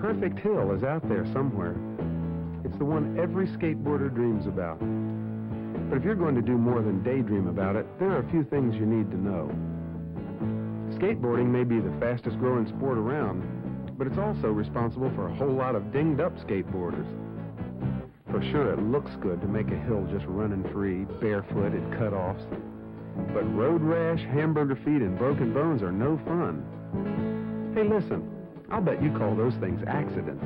perfect hill is out there somewhere. It's the one every skateboarder dreams about. But if you're going to do more than daydream about it, there are a few things you need to know. Skateboarding may be the fastest growing sport around, but it's also responsible for a whole lot of dinged up skateboarders. For sure, it looks good to make a hill just running free, barefoot at cutoffs. But road rash, hamburger feet, and broken bones are no fun. Hey, listen, I'll bet you call those things accidents.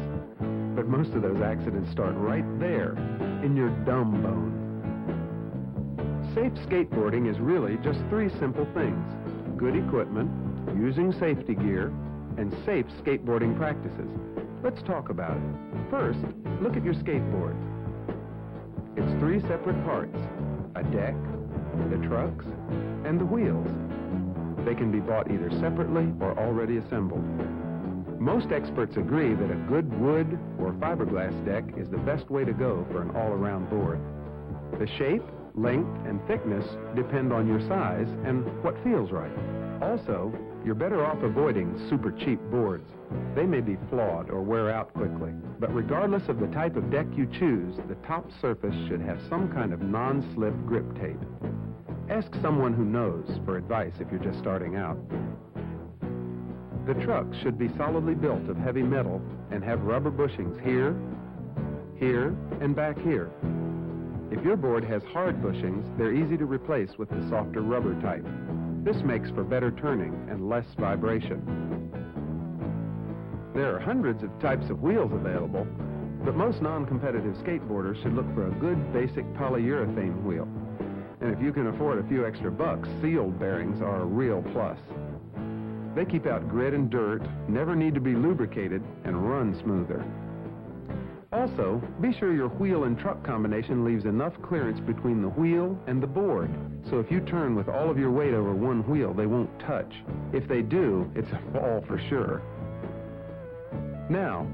But most of those accidents start right there, in your dumb bone. Safe skateboarding is really just three simple things: good equipment, using safety gear, and safe skateboarding practices. Let's talk about it. First, look at your skateboard. It's three separate parts: a deck, the trucks, and the wheels. They can be bought either separately or already assembled. Most experts agree that a good wood or fiberglass deck is the best way to go for an all-around board. The shape, length, and thickness depend on your size and what feels right. Also, you're better off avoiding super cheap boards. They may be flawed or wear out quickly. But regardless of the type of deck you choose, the top surface should have some kind of non-slip grip tape. Ask someone who knows for advice if you're just starting out. The trucks should be solidly built of heavy metal and have rubber bushings here, here, and back here. If your board has hard bushings, they're easy to replace with the softer rubber type. This makes for better turning and less vibration. There are hundreds of types of wheels available, but most non-competitive skateboarders should look for a good basic polyurethane wheel. And if you can afford a few extra bucks, sealed bearings are a real plus. They keep out grit and dirt, never need to be lubricated, and run smoother. Also, be sure your wheel and truck combination leaves enough clearance between the wheel and the board, so if you turn with all of your weight over one wheel, they won't touch. If they do, it's a fall for sure. Now,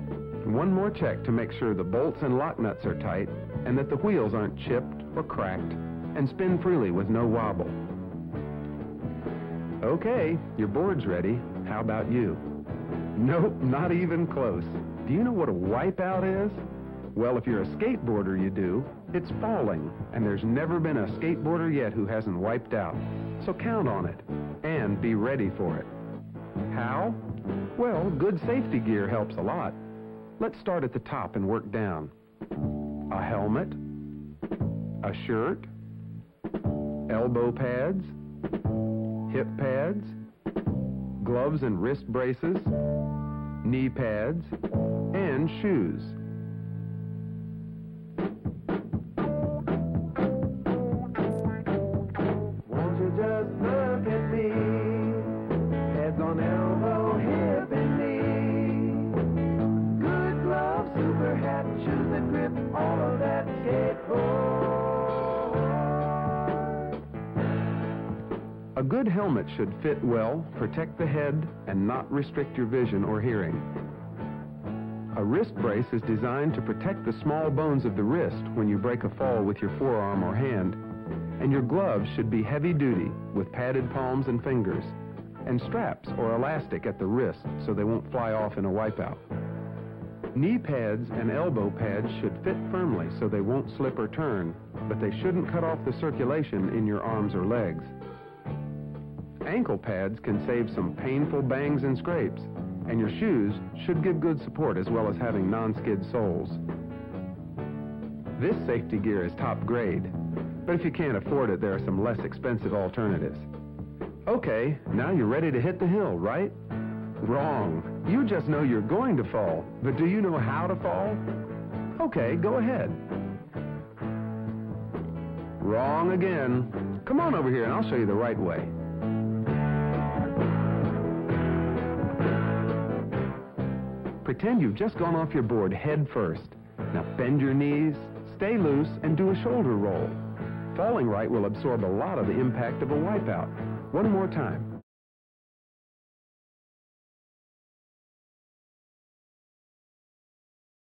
one more check to make sure the bolts and lock nuts are tight and that the wheels aren't chipped or cracked and spin freely with no wobble. Okay, your board's ready. How about you? Nope, not even close. Do you know what a wipeout is? Well, if you're a skateboarder, you do. It's falling, and there's never been a skateboarder yet who hasn't wiped out. So count on it, and be ready for it. How? Well, good safety gear helps a lot. Let's start at the top and work down. A helmet, a shirt, elbow pads, hip pads, gloves and wrist braces, knee pads, and shoes. Won't you just look at me? Heads on elbow, hip and knee. Good gloves, super hat, shoes that grip, all of that skateboard. A good helmet should fit well, protect the head, and not restrict your vision or hearing. A wrist brace is designed to protect the small bones of the wrist when you break a fall with your forearm or hand. And your gloves should be heavy-duty with padded palms and fingers, and straps or elastic at the wrist so they won't fly off in a wipeout. Knee pads and elbow pads should fit firmly so they won't slip or turn, but they shouldn't cut off the circulation in your arms or legs. Ankle pads can save some painful bangs and scrapes, and your shoes should give good support as well as having non-skid soles. This safety gear is top grade, but if you can't afford it, there are some less expensive alternatives. Okay, now you're ready to hit the hill, right? Wrong. You just know you're going to fall, but do you know how to fall? Okay, go ahead. Wrong again. Come on over here and I'll show you the right way. Pretend you've just gone off your board head first. Now bend your knees, stay loose, and do a shoulder roll. Falling right will absorb a lot of the impact of a wipeout. One more time.